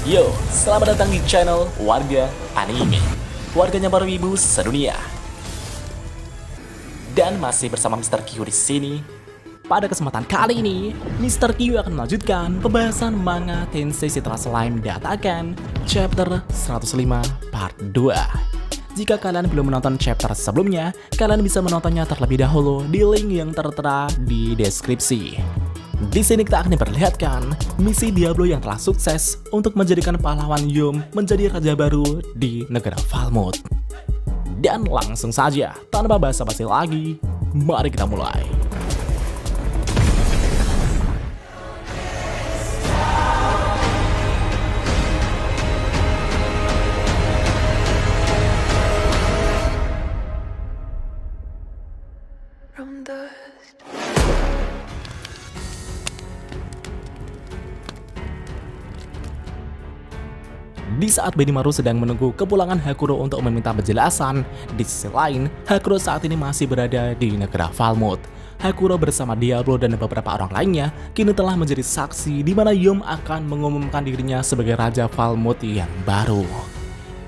Yo, selamat datang di channel Warga Anime, warganya para wibu sedunia. Dan masih bersama Mr. Q di sini. Pada kesempatan kali ini, Mr. Q akan melanjutkan pembahasan manga Tensei Citra Slime Datakan Chapter 105 Part 2. Jika kalian belum menonton chapter sebelumnya, kalian bisa menontonnya terlebih dahulu di link yang tertera di deskripsi. Di sini kita akan diperlihatkan misi Diablo yang telah sukses untuk menjadikan pahlawan Yum menjadi raja baru di negara Falmouth. Dan langsung saja, tanpa basa-basi lagi, mari kita mulai. Di saat Benimaru sedang menunggu kepulangan Hakuro untuk meminta penjelasan, di sisi lain, Hakuro saat ini masih berada di negara Falmouth. Hakuro bersama Diablo dan beberapa orang lainnya kini telah menjadi saksi di mana Yum akan mengumumkan dirinya sebagai Raja Falmouth yang baru.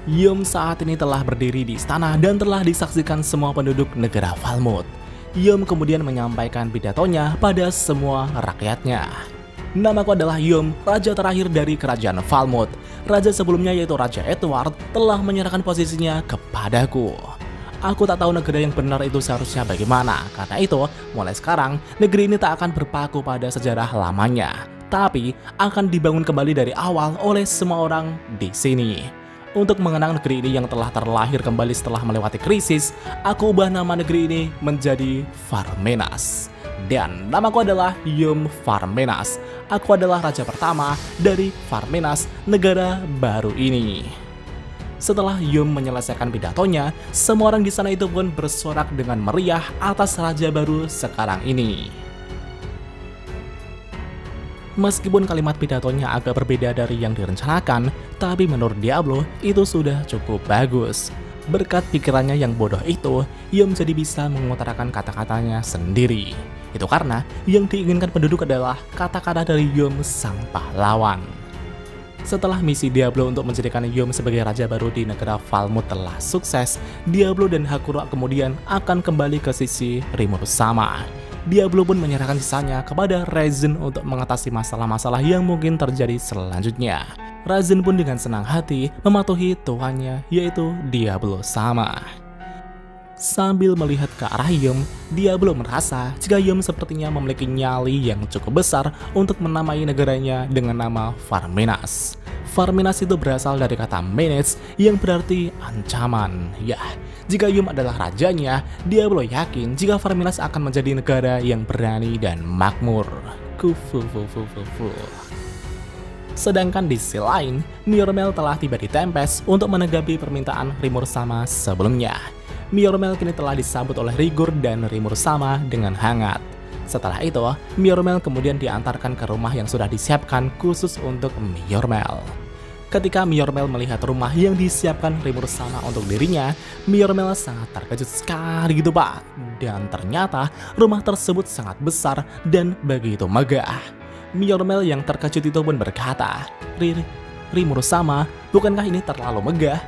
Yum saat ini telah berdiri di istana dan telah disaksikan semua penduduk negara Falmouth. Yum kemudian menyampaikan pidatonya pada semua rakyatnya. Namaku adalah Yum, raja terakhir dari kerajaan Falmouth. Raja sebelumnya yaitu Raja Edward telah menyerahkan posisinya kepadaku. Aku tak tahu negara yang benar itu seharusnya bagaimana. Karena itu, mulai sekarang, negeri ini tak akan berpaku pada sejarah lamanya. Tapi, akan dibangun kembali dari awal oleh semua orang di sini. Untuk mengenang negeri ini yang telah terlahir kembali setelah melewati krisis, aku ubah nama negeri ini menjadi Farmenas. Dan namaku adalah Yum Farmenas. Aku adalah raja pertama dari Farmenas, negara baru ini. Setelah Yum menyelesaikan pidatonya, semua orang di sana itu pun bersorak dengan meriah atas raja baru sekarang ini. Meskipun kalimat pidatonya agak berbeda dari yang direncanakan, tapi menurut Diablo itu sudah cukup bagus. Berkat pikirannya yang bodoh itu, Yum jadi bisa mengutarakan kata-katanya sendiri. Itu karena yang diinginkan penduduk adalah kata-kata dari Yum sang pahlawan. Setelah misi Diablo untuk menjadikan Yum sebagai raja baru di negara Falmouth telah sukses, Diablo dan Hakuro kemudian akan kembali ke sisi Rimuru sama. Diablo pun menyerahkan sisanya kepada Raisin untuk mengatasi masalah-masalah yang mungkin terjadi selanjutnya. Raisin pun dengan senang hati mematuhi tuannya, yaitu Diablo sama. Sambil melihat ke arah Yum, Diablo merasa jika Yum sepertinya memiliki nyali yang cukup besar untuk menamai negaranya dengan nama Farmenas. Farmenas itu berasal dari kata menace yang berarti ancaman. Ya, jika Yum adalah rajanya, Diablo yakin jika Farmenas akan menjadi negara yang berani dan makmur. Sedangkan di sisi lain, Myormel telah tiba di Tempest untuk menanggapi permintaan Rimuru sama sebelumnya. Myormel kini telah disambut oleh Rigurd dan Rimuru sama dengan hangat. Setelah itu, Myormel kemudian diantarkan ke rumah yang sudah disiapkan khusus untuk Myormel. Ketika Myormel melihat rumah yang disiapkan Rimuru sama untuk dirinya, Myormel sangat terkejut sekali gitu pak. Dan ternyata rumah tersebut sangat besar dan begitu megah. Myormel yang terkejut itu pun berkata, Rimuru sama, bukankah ini terlalu megah?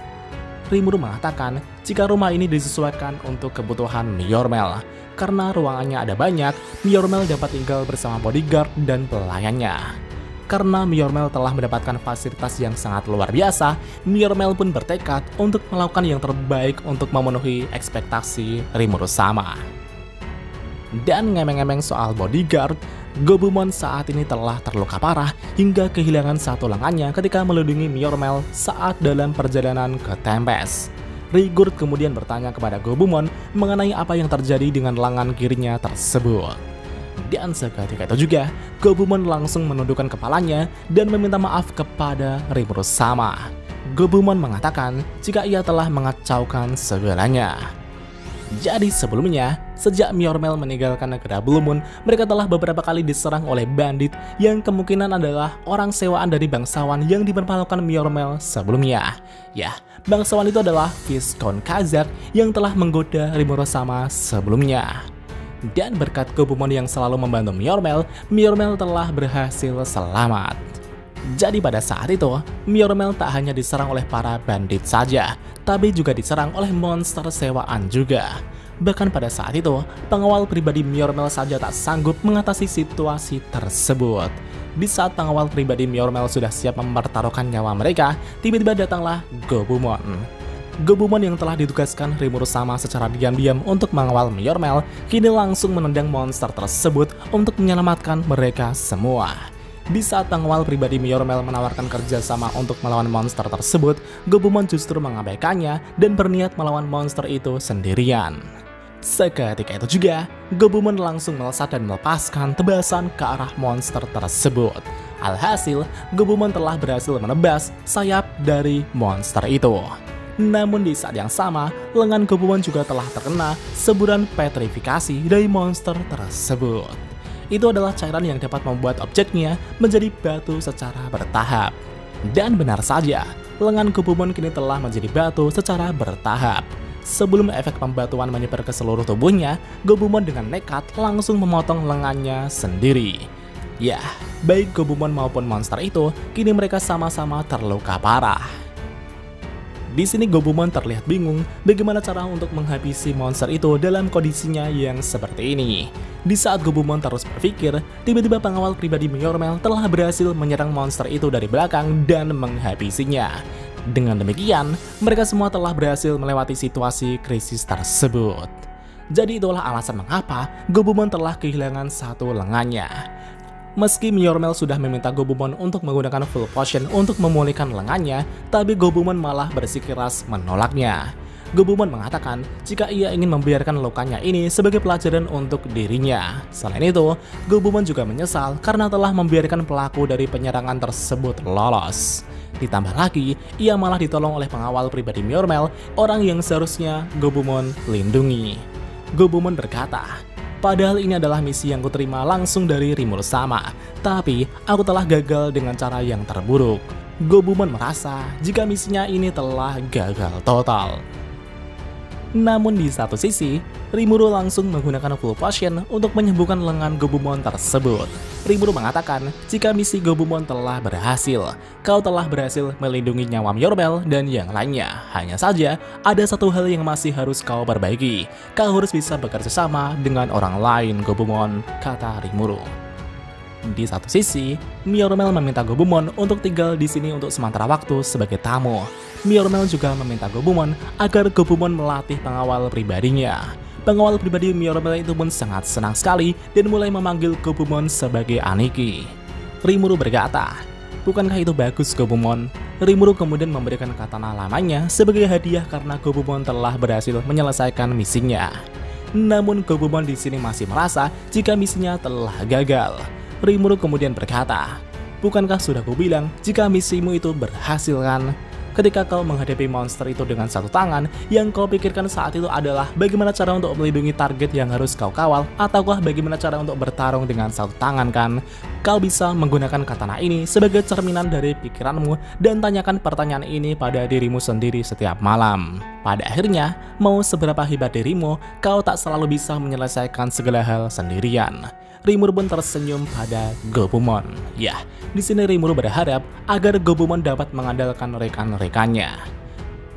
Rimuru mengatakan jika rumah ini disesuaikan untuk kebutuhan Myormel. Karena ruangannya ada banyak, Myormel dapat tinggal bersama bodyguard dan pelayannya. Karena Myormel telah mendapatkan fasilitas yang sangat luar biasa, Myormel pun bertekad untuk melakukan yang terbaik untuk memenuhi ekspektasi Rimuru sama. Dan ngemeng-ngemeng soal bodyguard, Gobumon saat ini telah terluka parah hingga kehilangan satu lengannya ketika melindungi Myormel saat dalam perjalanan ke Tempest. Rigurd kemudian bertanya kepada Gobumon mengenai apa yang terjadi dengan lengan kirinya tersebut. Dan seketika itu juga, Gobumon langsung menundukkan kepalanya dan meminta maaf kepada Rimuru sama. Gobumon mengatakan jika ia telah mengacaukan segalanya. Jadi sebelumnya, sejak Myormel meninggalkan negara Blue Moon, mereka telah beberapa kali diserang oleh bandit yang kemungkinan adalah orang sewaan dari bangsawan yang dipermalukan Myormel sebelumnya. Ya, bangsawan itu adalah Viscount Kazak yang telah menggoda Rimuru sama sebelumnya. Dan berkat Gobumon yang selalu membantu Myormel, Myormel telah berhasil selamat. Jadi pada saat itu, Myormel tak hanya diserang oleh para bandit saja, tapi juga diserang oleh monster sewaan juga. Bahkan pada saat itu, pengawal pribadi Myormel saja tak sanggup mengatasi situasi tersebut. Di saat pengawal pribadi Myormel sudah siap mempertaruhkan nyawa mereka, tiba-tiba datanglah Gobumon. Gobumon yang telah ditugaskan Rimuru Sama secara diam-diam untuk mengawal Myormel, kini langsung menendang monster tersebut untuk menyelamatkan mereka semua. Di saat pengawal pribadi Myormel menawarkan kerjasama untuk melawan monster tersebut, Gobumon justru mengabaikannya dan berniat melawan monster itu sendirian. Seketika itu juga, Gobumon langsung melesat dan melepaskan tebasan ke arah monster tersebut. Alhasil, Gobumon telah berhasil menebas sayap dari monster itu. Namun di saat yang sama, lengan Gobumon juga telah terkena semburan petrifikasi dari monster tersebut. Itu adalah cairan yang dapat membuat objeknya menjadi batu secara bertahap. Dan benar saja, lengan Gobumon kini telah menjadi batu secara bertahap. Sebelum efek pembatuan menyebar ke seluruh tubuhnya, Gobumon dengan nekat langsung memotong lengannya sendiri. Ya, baik Gobumon maupun monster itu, kini mereka sama-sama terluka parah. Di sini Gobumon terlihat bingung bagaimana cara untuk menghabisi monster itu dalam kondisinya yang seperti ini. Di saat Gobumon terus berpikir, tiba-tiba pengawal pribadi Myormel telah berhasil menyerang monster itu dari belakang dan menghabisinya. Dengan demikian, mereka semua telah berhasil melewati situasi krisis tersebut. Jadi itulah alasan mengapa Gobumon telah kehilangan satu lengannya. Meski Myormel sudah meminta Gobumon untuk menggunakan full potion untuk memulihkan lengannya, tapi Gobumon malah bersikeras menolaknya. Gobumon mengatakan jika ia ingin membiarkan lukanya ini sebagai pelajaran untuk dirinya. Selain itu, Gobumon juga menyesal karena telah membiarkan pelaku dari penyerangan tersebut lolos. Ditambah lagi, ia malah ditolong oleh pengawal pribadi Myormel, orang yang seharusnya Gobumon lindungi. Gobumon berkata, "Padahal ini adalah misi yang kuterima langsung dari Rimuru Sama, tapi aku telah gagal dengan cara yang terburuk." Gobumon merasa jika misinya ini telah gagal total. Namun di satu sisi, Rimuru langsung menggunakan full potion untuk menyembuhkan lengan Gobumon tersebut. Rimuru mengatakan jika misi Gobumon telah berhasil, kau telah berhasil melindungi nyawa Myormel dan yang lainnya. Hanya saja, ada satu hal yang masih harus kau perbaiki. Kau harus bisa bekerja sama dengan orang lain, Gobumon, kata Rimuru. Di satu sisi, Myormel meminta Gobumon untuk tinggal di sini untuk sementara waktu sebagai tamu. Myormel juga meminta Gobumon agar Gobumon melatih pengawal pribadinya. Pengawal pribadi Myormel itu pun sangat senang sekali dan mulai memanggil Gobumon sebagai Aniki. Rimuru berkata, "Bukankah itu bagus, Gobumon?" Rimuru kemudian memberikan katana lamanya sebagai hadiah karena Gobumon telah berhasil menyelesaikan misinya. Namun Gobumon di sini masih merasa jika misinya telah gagal. Rimuru kemudian berkata, "Bukankah sudah kubilang jika misimu itu berhasil kan? Ketika kau menghadapi monster itu dengan satu tangan, yang kau pikirkan saat itu adalah bagaimana cara untuk melindungi target yang harus kau kawal, ataukah bagaimana cara untuk bertarung dengan satu tangan kan? Kau bisa menggunakan katana ini sebagai cerminan dari pikiranmu dan tanyakan pertanyaan ini pada dirimu sendiri setiap malam. Pada akhirnya, mau seberapa hebat dirimu, kau tak selalu bisa menyelesaikan segala hal sendirian." Rimuru pun tersenyum pada Gobumon. Ya, di sini Rimuru berharap agar Gobumon dapat mengandalkan rekan-rekannya.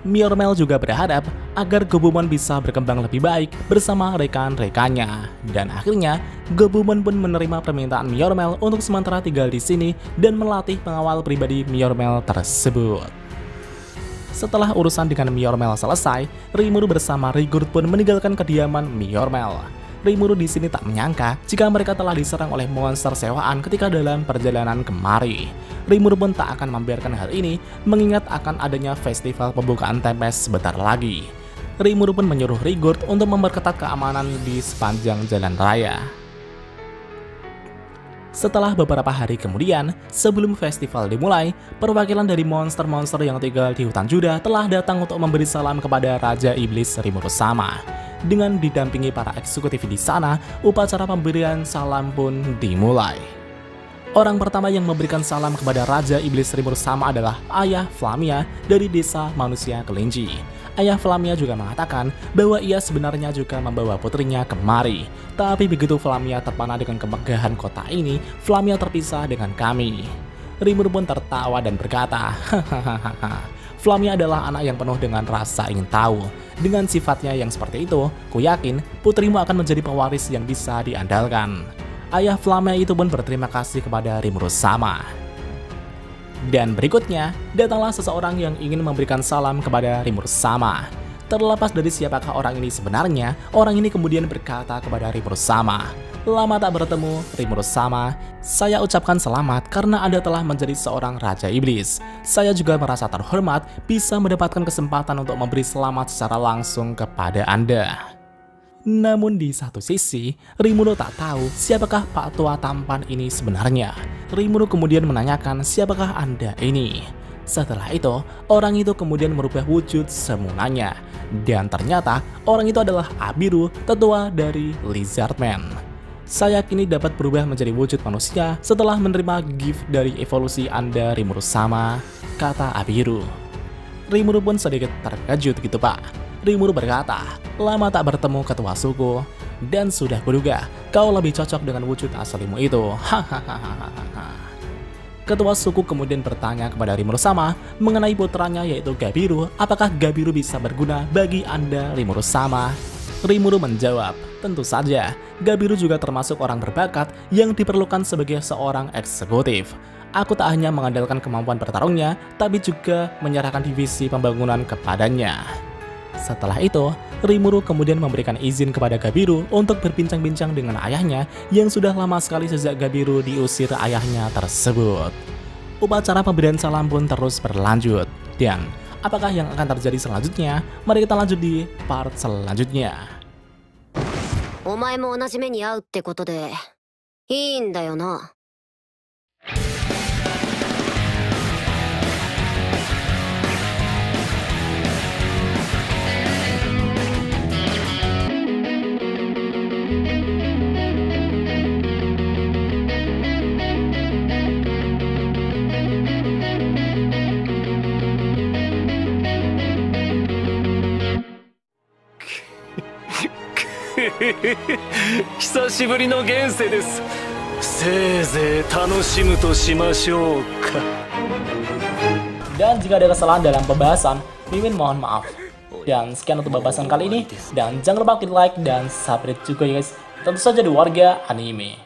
Myormel juga berharap agar Gobumon bisa berkembang lebih baik bersama rekan-rekannya. Dan akhirnya, Gobumon pun menerima permintaan Myormel untuk sementara tinggal di sini dan melatih pengawal pribadi Myormel tersebut. Setelah urusan dengan Myormel selesai, Rimuru bersama Rigurd pun meninggalkan kediaman Myormel. Rimuru di sini tak menyangka jika mereka telah diserang oleh monster sewaan ketika dalam perjalanan kemari. Rimuru pun tak akan membiarkan hal ini, mengingat akan adanya festival pembukaan Tempest sebentar lagi. Rimuru pun menyuruh Rigurd untuk memperketat keamanan di sepanjang jalan raya. Setelah beberapa hari kemudian, sebelum festival dimulai, perwakilan dari monster-monster yang tinggal di hutan Juda telah datang untuk memberi salam kepada Raja Iblis Rimuru Sama. Dengan didampingi para eksekutif di sana, upacara pemberian salam pun dimulai. Orang pertama yang memberikan salam kepada Raja Iblis Rimuru Sama adalah Ayah Flamia dari desa manusia kelinci. Ayah Flamia juga mengatakan bahwa ia sebenarnya juga membawa putrinya kemari. Tapi begitu Flamia terpana dengan kemegahan kota ini, Flamia terpisah dengan kami. Rimuru pun tertawa dan berkata, hahaha. Flamia adalah anak yang penuh dengan rasa ingin tahu. Dengan sifatnya yang seperti itu, ku yakin putrimu akan menjadi pewaris yang bisa diandalkan. Ayah Flamia itu pun berterima kasih kepada Rimuru-sama. Dan berikutnya, datanglah seseorang yang ingin memberikan salam kepada Rimuru-sama. Terlepas dari siapakah orang ini sebenarnya, orang ini kemudian berkata kepada Rimuru-sama, "Lama tak bertemu, Rimuru-sama. Saya ucapkan selamat karena Anda telah menjadi seorang Raja Iblis. Saya juga merasa terhormat bisa mendapatkan kesempatan untuk memberi selamat secara langsung kepada Anda." Namun di satu sisi, Rimuru tak tahu siapakah Pak Tua tampan ini sebenarnya. Rimuru kemudian menanyakan siapakah Anda ini. Setelah itu, orang itu kemudian merubah wujud semulanya. Dan ternyata orang itu adalah Abiru, tetua dari Lizardman. Saya kini dapat berubah menjadi wujud manusia setelah menerima gift dari evolusi Anda Rimuru-sama, kata Abiru. Rimuru pun sedikit terkejut gitu Pak. Rimuru berkata, "Lama tak bertemu ketua suku, dan sudah kuduga kau lebih cocok dengan wujud aslimu itu." Hahaha. Ketua suku kemudian bertanya kepada Rimuru-sama mengenai putranya yaitu Gabiru, apakah Gabiru bisa berguna bagi Anda Rimuru-sama? Rimuru menjawab, tentu saja, Gabiru juga termasuk orang berbakat yang diperlukan sebagai seorang eksekutif. Aku tak hanya mengandalkan kemampuan bertarungnya, tapi juga menyerahkan divisi pembangunan kepadanya. Setelah itu, Rimuru kemudian memberikan izin kepada Gabiru untuk berbincang-bincang dengan ayahnya yang sudah lama sekali sejak Gabiru diusir ayahnya tersebut. Upacara pemberian salam pun terus berlanjut. Dan apakah yang akan terjadi selanjutnya? Mari kita lanjut di part selanjutnya. お前も同じ目に遭うってことでいいんだよな。久しぶりの現世です。せいぜい楽しむとしましょうか。 Dan jika ada kesalahan dalam pembahasan, Mimin mohon maaf. Dan sekian untuk pembahasan kali ini. Dan jangan lupa klik like dan subscribe juga ya guys. Tentu saja di Warga Anime.